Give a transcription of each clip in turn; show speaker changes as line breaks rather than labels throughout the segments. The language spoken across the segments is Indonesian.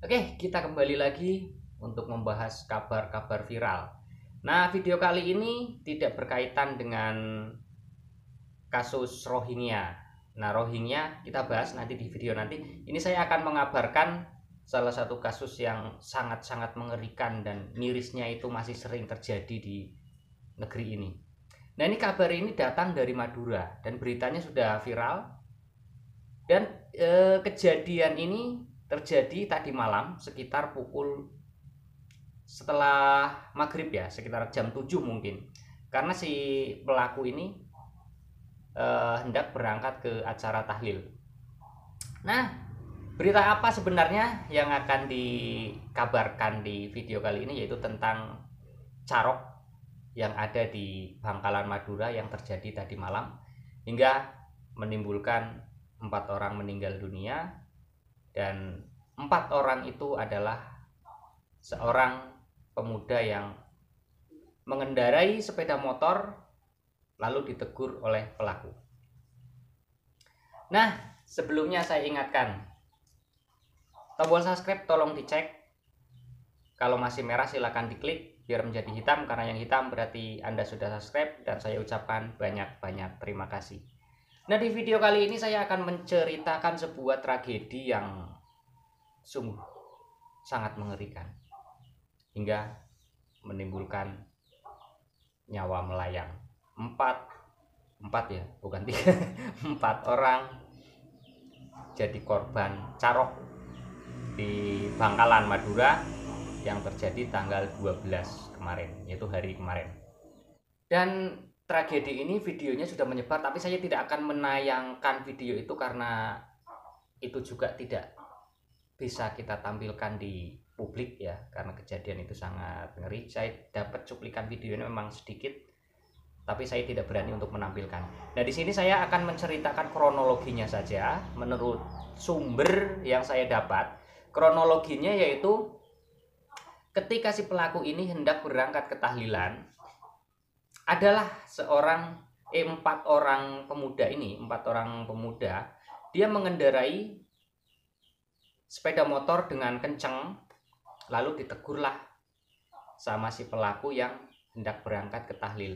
Oke, kita kembali lagi untuk membahas kabar-kabar viral. Nah, video kali ini tidak berkaitan dengan kasus Rohingya. Nah, Rohingya kita bahas nanti di video nanti. Ini saya akan mengabarkan salah satu kasus yang sangat-sangat mengerikan dan mirisnya itu masih sering terjadi di negeri ini. Nah, ini kabar ini datang dari Madura dan beritanya sudah viral. Dan kejadian ini terjadi tadi malam sekitar pukul setelah maghrib ya, sekitar jam 7 mungkin. Karena si pelaku ini hendak berangkat ke acara tahlil. Nah, berita apa sebenarnya yang akan dikabarkan di video kali ini, yaitu tentang carok yang ada di Bangkalan Madura yang terjadi tadi malam hingga menimbulkan 4 orang meninggal dunia, dan 4 orang itu adalah seorang pemuda yang mengendarai sepeda motor lalu ditegur oleh pelaku. Nah, sebelumnya saya ingatkan, tombol subscribe tolong dicek. Kalau masih merah silahkan diklik biar menjadi hitam, karena yang hitam berarti Anda sudah subscribe, dan saya ucapkan banyak-banyak terima kasih. Nah, di video kali ini saya akan menceritakan sebuah tragedi yang sungguh sangat mengerikan hingga menimbulkan nyawa melayang. Empat ya, bukan 3. 4 orang jadi korban carok di Bangkalan Madura yang terjadi tanggal 12 kemarin, yaitu hari kemarin. Dan tragedi ini videonya sudah menyebar, tapi saya tidak akan menayangkan video itu karena itu juga tidak bisa kita tampilkan di publik ya, karena kejadian itu sangat ngeri. Saya dapat cuplikan videonya memang sedikit, tapi saya tidak berani untuk menampilkan. Nah, di sini saya akan menceritakan kronologinya saja menurut sumber yang saya dapat. Kronologinya yaitu ketika si pelaku ini hendak berangkat ke tahlilan, adalah 4 orang pemuda ini, 4 orang pemuda, dia mengendarai sepeda motor dengan kenceng, lalu ditegurlah sama si pelaku yang hendak berangkat ke tahlil.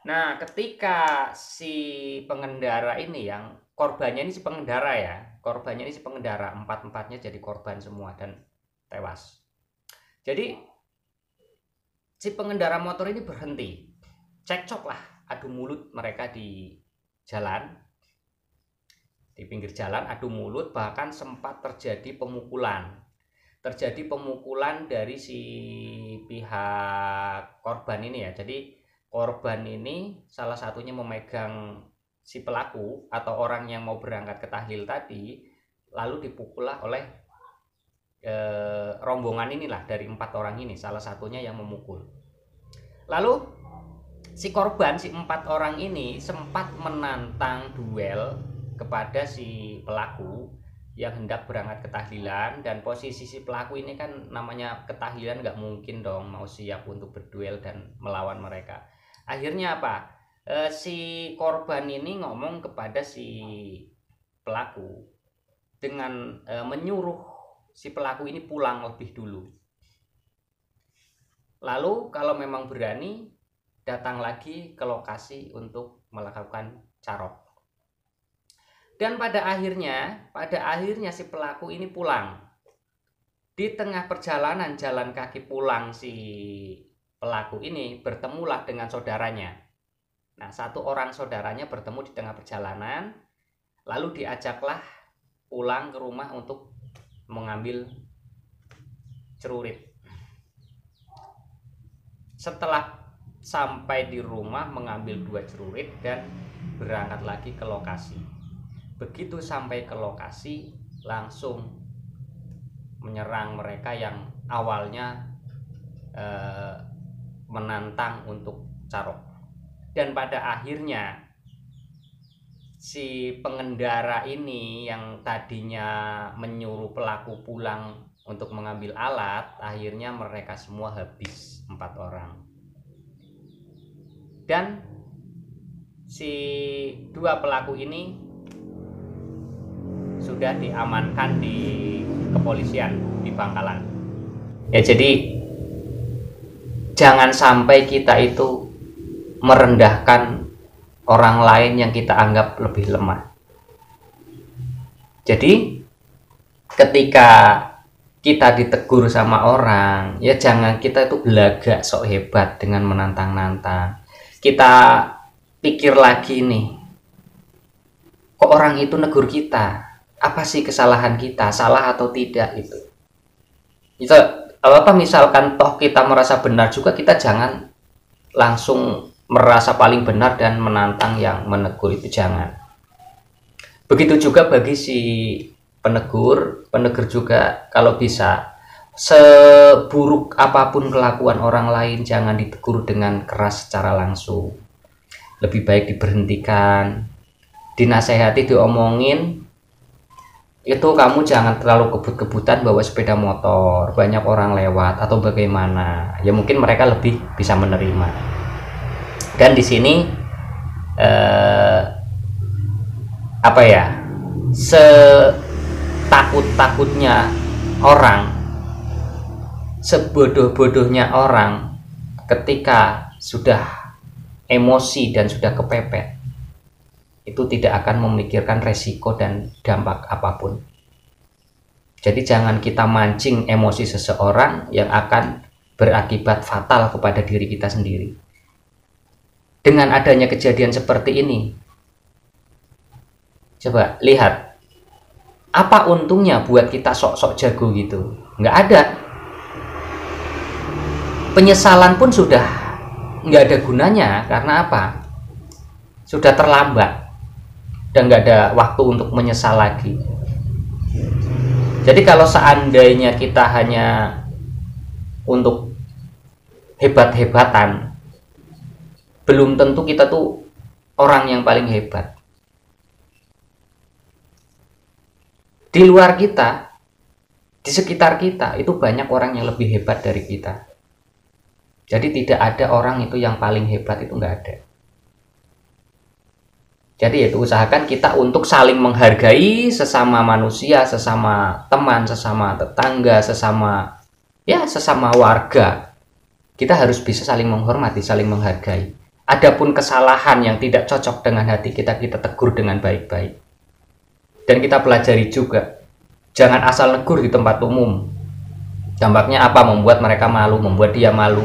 Nah, ketika si pengendara ini, yang korbannya ini si pengendara ya, korbannya ini si pengendara, 4-4-nya jadi korban semua dan tewas. Jadi si pengendara motor ini berhenti, cekcok lah, adu mulut mereka di jalan, di pinggir jalan adu mulut, bahkan sempat terjadi pemukulan dari si pihak korban ini ya. Jadi korban ini salah satunya memegang si pelaku atau orang yang mau berangkat ke tahlil tadi, lalu dipukullah oleh rombongan inilah, dari 4 orang ini salah satunya yang memukul. Lalu si korban, si 4 orang ini sempat menantang duel kepada si pelaku yang hendak berangkat ke tahlilan. Dan posisi si pelaku ini kan namanya ke tahlilan nggak mungkin dong mau siap untuk berduel dan melawan mereka. Akhirnya apa? Si korban ini ngomong kepada si pelaku dengan menyuruh si pelaku ini pulang lebih dulu. Lalu kalau memang berani, datang lagi ke lokasi untuk melakukan carok. Dan pada akhirnya si pelaku ini pulang. Di tengah perjalanan jalan kaki pulang si pelaku ini bertemulah dengan saudaranya. Nah, 1 orang saudaranya bertemu di tengah perjalanan, lalu diajaklah pulang ke rumah untuk mengambil celurit. Setelah sampai di rumah mengambil 2 celurit dan berangkat lagi ke lokasi. Begitu sampai ke lokasi langsung menyerang mereka yang awalnya menantang untuk carok. Dan pada akhirnya si pengendara ini yang tadinya menyuruh pelaku pulang untuk mengambil alat, akhirnya mereka semua habis, 4 orang. Dan si 2 pelaku ini sudah diamankan di kepolisian di Bangkalan. Ya, jadi jangan sampai kita itu merendahkan orang lain yang kita anggap lebih lemah. Jadi ketika kita ditegur sama orang, ya jangan kita itu belagak sok hebat dengan menantang-nantang. Kita pikir lagi nih, kok orang itu negur kita? Apa sih kesalahan kita? Salah atau tidak itu? Itu apa, misalkan toh kita merasa benar juga, kita jangan langsung merasa paling benar dan menantang yang menegur itu, jangan. Begitu juga bagi si penegur juga kalau bisa, seburuk apapun kelakuan orang lain jangan ditegur dengan keras secara langsung. Lebih baik diberhentikan, dinasehati, diomongin, itu kamu jangan terlalu kebut-kebutan bawa sepeda motor, banyak orang lewat atau bagaimana. Ya mungkin mereka lebih bisa menerima. Dan di sini apa ya, takut-takutnya orang, sebodoh-bodohnya orang, ketika sudah emosi dan sudah kepepet, itu tidak akan memikirkan resiko dan dampak apapun. Jadi jangan kita mancing emosi seseorang yang akan berakibat fatal kepada diri kita sendiri. Dengan adanya kejadian seperti ini, coba lihat, apa untungnya buat kita sok-sok jago gitu? Nggak ada. Penyesalan pun sudah nggak ada gunanya, karena apa? Sudah terlambat dan nggak ada waktu untuk menyesal lagi. Jadi kalau seandainya kita hanya untuk hebat-hebatan, belum tentu kita tuh orang yang paling hebat. Di luar kita, di sekitar kita, itu banyak orang yang lebih hebat dari kita. Jadi tidak ada orang itu yang paling hebat, itu nggak ada. Jadi itu usahakan kita untuk saling menghargai sesama manusia, sesama teman, sesama tetangga, sesama warga. Kita harus bisa saling menghormati, saling menghargai. Adapun kesalahan yang tidak cocok dengan hati kita, kita tegur dengan baik-baik. Dan kita pelajari juga, jangan asal negur di tempat umum. Dampaknya apa? Membuat mereka malu, membuat dia malu.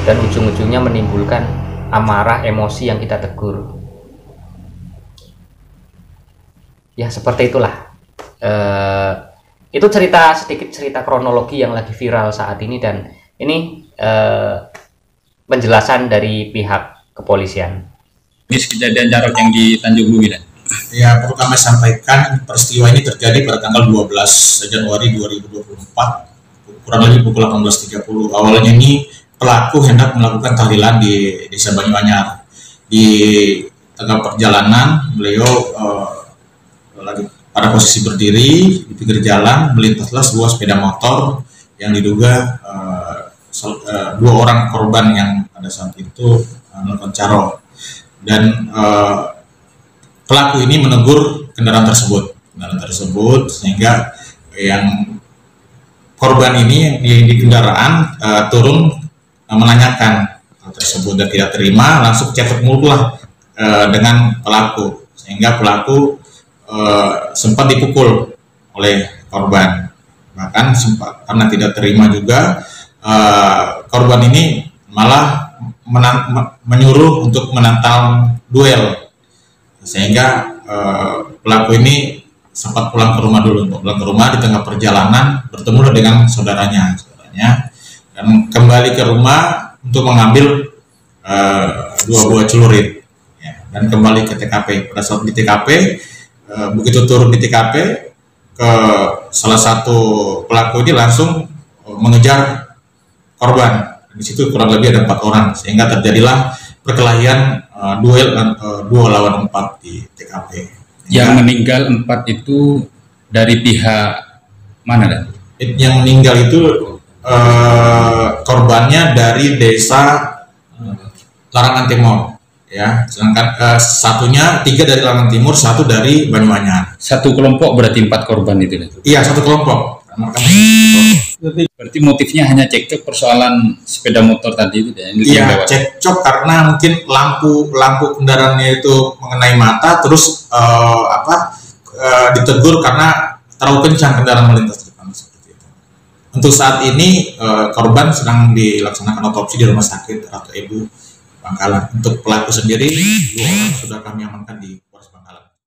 Dan ujung-ujungnya menimbulkan amarah, emosi yang kita tegur. Ya seperti itulah. Itu sedikit cerita kronologi yang lagi viral saat ini, dan ini penjelasan dari pihak kepolisian.
Ini kejadian jarod yang di Tanjung Bumi, dan
ya, perlu kami sampaikan peristiwa ini terjadi pada tanggal 12 Januari 2024, kurang lebih pukul 18.30. Awalnya ini pelaku hendak melakukan tahlilan di Desa Banyuanyar. Di tengah perjalanan, beliau lagi pada posisi berdiri di pinggir jalan, melintaslah sebuah sepeda motor yang diduga dua orang korban yang pada saat itu melakukan caro. Dan pelaku ini menegur kendaraan tersebut, sehingga yang korban ini di kendaraan turun menanyakan hal tersebut dan tidak terima, langsung cekcok mulut lah dengan pelaku, sehingga pelaku sempat dipukul oleh korban. Bahkan sempat, karena tidak terima juga, korban ini malah menyuruh untuk menantang duel, sehingga pelaku ini sempat pulang ke rumah dulu. Untuk pulang ke rumah, di tengah perjalanan bertemu dengan saudaranya, dan kembali ke rumah untuk mengambil dua buah celurit, ya, dan kembali ke TKP. Pada saat di TKP, begitu turun di TKP, ke salah satu pelaku ini langsung mengejar korban. Di situ kurang lebih ada 4 orang, sehingga terjadilah perkelahian duel 2 lawan 4 di TKP.
Yang meninggal 4 itu dari pihak mana, dan?
Yang meninggal itu korbannya dari desa Larangan Timur, ya. Sedangkan satunya 3 dari Lamongan Timur, 1 dari Banyuanyar.
Satu kelompok berarti 4 korban itu.
Iya, satu kelompok.
Berarti motifnya hanya cekcok persoalan sepeda motor tadi itu ya?
Iya, cekcok karena mungkin lampu kendaraannya itu mengenai mata, terus ditegur karena terlalu kencang kendaraan melintas di depan, seperti itu. Untuk saat ini korban sedang dilaksanakan otopsi di Rumah Sakit Ratu Ebu Bangkalan. Untuk pelaku sendiri 2 orang sudah kami amankan di